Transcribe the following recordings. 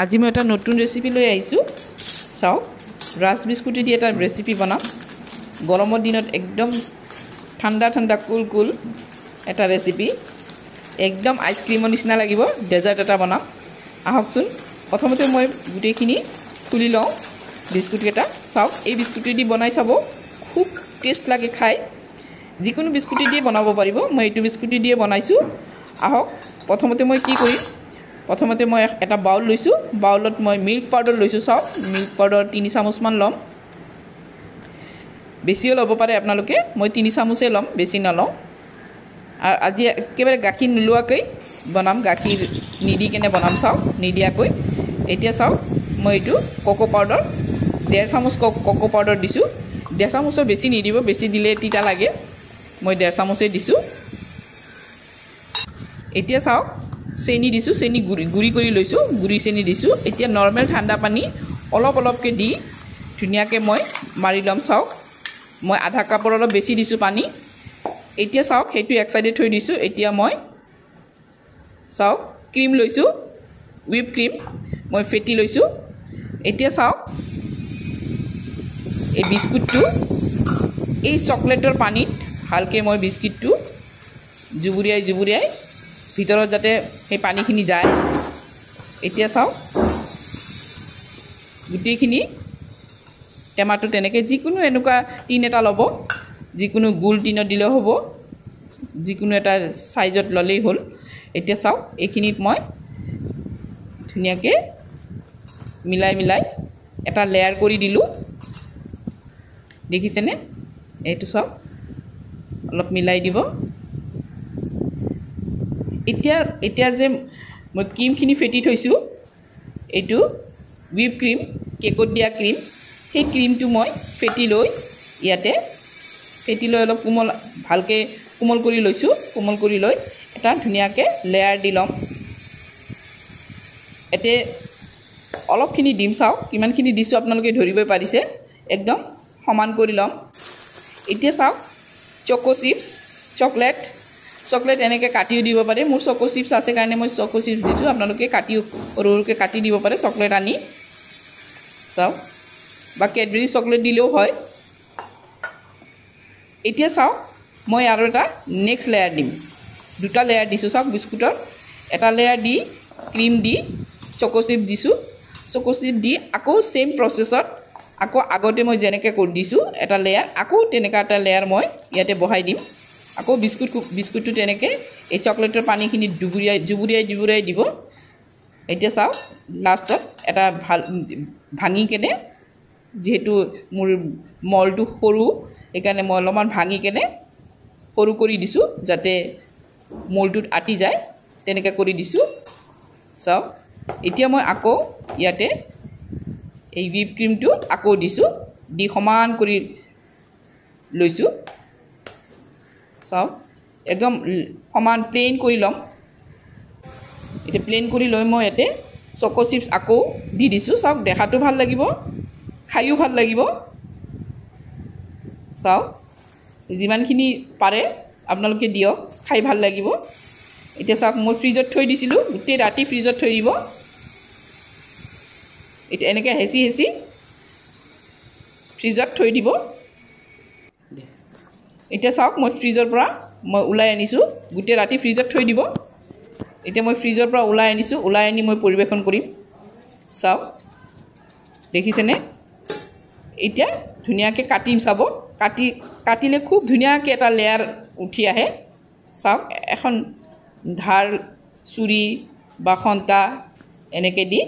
আজি মই এটা নতুন ৰেচিপি লৈ আহিছোঁ চাওক ৰাস বিস্কুট দি এটা ৰেচিপি বনাম গৰমৰ দিনত একদম ঠাণ্ডা ঠাণ্ডা কুল কুল এটা ৰেচিপি একদম আইসক্ৰীমৰ নিচিনা লাগিব ডেজাৰ্ট এটা বনাম আহকচোন প্ৰথমতে মই গুটেখিনি খুলি লওঁ বিস্কুট কেটা চাওক এই বিস্কুট দি বনাই চাব খুব টেষ্ট লাগে খাই যিকোনো বিস্কুট দিয়ে বনাব পাৰিব মই এইটো বিস্কুট দিয়ে বনাইছোঁ আহক প্ৰথমতে মই কি কৰিম প্ৰথমতে মই এটা বাউল লৈছোঁ বাউলত মই মিল্ক পাউডাৰ লৈছোঁ চাওক মিল্ক পাউডাৰ 3 চামুচমান ল'ম বেছিও ল'ব পাৰে আপোনালোকে মই 3 চামুচে ল'ম বেছি নলওঁ আৰু আজি একেবাৰে গাখীৰ নোলোৱাকৈ বনাম গাখীৰ নিদি কেনে বনাম চাওক নিদিয়াকৈ এতিয়া চাওক মই এইটো কোকো পাউডাৰ 1.5 চামুচ কোকো পাউডাৰ দিছোঁ 1.5 চামুচৰ বেছি নিদিব বেছি দিলে তিতা লাগে মই 1.5 চামুচে দিছোঁ এতিয়া চাওক চেনি দিছোঁ চেনি গুড়ি কৰি লৈছোঁ গুড়ি চেনি দিছোঁ এতিয়া নৰ্মেল ঠাণ্ডা পানী অলপ অলপকৈ দি ধুনীয়াকৈ মই মাৰি ল'ম চাওক মই আধা কাপৰ অলপ বেছি দিছোঁ পানী এতিয়া চাওক সেইটো এক সাইডে থৈ দিছোঁ এতিয়া মই চাওক ক্ৰীম লৈছোঁ হুইপ ক্ৰীম মই ফেটি লৈছোঁ এতিয়া চাওক এই বিস্কুটটো এই চকলেটৰ পানীত ভালকৈ মই বিস্কুটটো জুবুৰিয়াই ভিতৰত যাতে সেই পানীখিনি যায় এতিয়া চাওক গুটিখিনি টেমাটো তেনেকৈ যিকোনো এনেকুৱা টিন এটা ল'ব যিকোনো গোল টিনত দিলেও হ'ব যিকোনো এটা সাইজত ল'লেই হ'ল এতিয়া চাওক এইখিনিত মই ধুনীয়াকৈ মিলাই এটা লেয়াৰ কৰি দিলোঁ দেখিছেনে এইটো চাওক অলপ মিলাই দিব এতিয়া যে মই ক্ৰীমখিনি ফেটি থৈছোঁ এইটো হুইপ ক্ৰীম কেকত দিয়া ক্ৰীম সেই ক্ৰীমটো মই ফেটি লৈ ইয়াতে ফেটি লৈ অলপ ভালকৈ কোমল কৰি লৈছোঁ কোমল কৰি লৈ এটা ধুনীয়াকৈ লেয়াৰ দি ল'ম এতে অলপখিনি দিম চাওক কিমানখিনি দিছোঁ আপোনালোকে ধৰিবই পাৰিছে একদম সমান কৰি ল'ম এতিয়া চাওক চকো চিপছ চকলেট এনেকৈ কাটিও দিব পাৰে মোৰ চকো চিপছ আছে কাৰণে মই চকো চিপছ দিছোঁ আপোনালোকে সৰুকৈ কাটি দিব পাৰে চকলেট আনি চাওক বা কেডবেৰী চকলেট দিলেও হয় এতিয়া চাওক মই আৰু এটা নেক্সট লেয়াৰ দিম দুটা লেয়াৰ দিছোঁ চাওক বিস্কুটৰ এটা লেয়াৰ দি ক্ৰীম দি চকো চিপ দিছোঁ চকো চিপ দি আকৌ সেম প্ৰচেছত আকৌ আগতে মই যেনেকৈ কৰি দিছোঁ এটা লেয়াৰ আকৌ তেনেকুৱা এটা লেয়াৰ মই ইয়াতে বহাই দিম আকৌ বিস্কুটটো তেনেকৈ এই চকলেটৰ পানীখিনি জুবুৰিয়াই দিব এতিয়া চাওক লাষ্টত এটা ভাল ভাঙি কেনে যেহেতু মোৰ মলটো সৰু সেইকাৰণে মই অলপমান ভাঙি কেনে সৰু কৰি দিছোঁ যাতে মলটোত আটি যায় তেনেকৈ কৰি দিছোঁ চাওক এতিয়া মই আকৌ ইয়াতে এই হুইপ ক্ৰীমটো আকৌ দিছোঁ দি সমান কৰি লৈছোঁ চাওক একদম সমান প্লেইন কৰি ল'ম এতিয়া প্লেইন কৰি লৈ মই ইয়াতে চকো চিপছ আকৌ দি দিছোঁ চাওক দেখাটো ভাল লাগিব খায়ো ভাল লাগিব চাওক যিমানখিনি পাৰে আপোনালোকে দিয়ক খাই ভাল লাগিব এতিয়া চাওক মই ফ্ৰিজত থৈ দিছিলোঁ গোটেই ৰাতি ফ্ৰিজত থৈ দিব এতিয়া এনেকৈ হেঁচি ফ্ৰিজত থৈ দিব এতিয়া চাওক মই ফ্ৰিজৰ পৰা মই ওলাই আনিছোঁ গোটেই ৰাতি ফ্ৰিজত থৈ দিব এতিয়া মই ফ্ৰিজৰ পৰা ওলাই আনিছোঁ ওলাই আনি মই পৰিৱেশন কৰিম চাওক দেখিছেনে এতিয়া ধুনীয়াকৈ কাটিম চাব কাটিলে খুব ধুনীয়াকৈ এটা লেয়াৰ উঠি আহে চাওক এখন ধাৰ চুৰি বা খন্তা এনেকৈ দি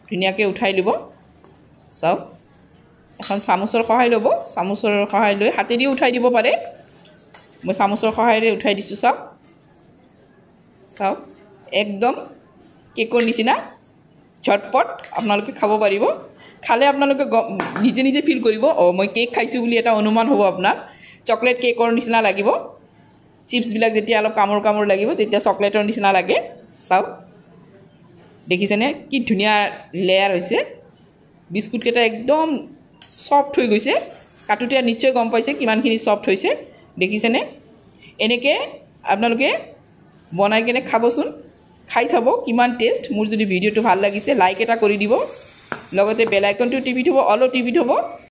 ধুনীয়াকৈ উঠাই ল'ব চাওক এখন চামুচৰ সহায় ল'ব চামুচৰ সহায় লৈ হাতেদি উঠাই দিব পাৰে মই চামুচৰ সহায়েৰে উঠাই দিছোঁ চাওক একদম কেকৰ নিচিনা ঝটপট আপোনালোকে খাব পাৰিব খালে আপোনালোকে নিজে ফিল কৰিব মই কেক খাইছোঁ বুলি এটা অনুমান হ'ব আপোনাৰ চকলেট কেকৰ নিচিনা লাগিব চিপছবিলাক যেতিয়া অলপ কামুৰ লাগিব তেতিয়া চকলেটৰ নিচিনা লাগে চাওক দেখিছেনে কি ধুনীয়া লেয়াৰ হৈছে বিস্কুটকেইটা একদম সফ্ট হৈ গৈছে কাটোতে নিশ্চয় গম পাইছে কিমানখিনি সফ্ট হৈছে দেখিছেনে এনেকৈ আপোনালোকে বনাই কেনে খাবচোন খাই চাব কিমান টেষ্ট মোৰ যদি ভিডিওটো ভাল লাগিছে লাইক এটা কৰি দিব লগতে বেল আইকনটো টিপি থব অল টিপি থব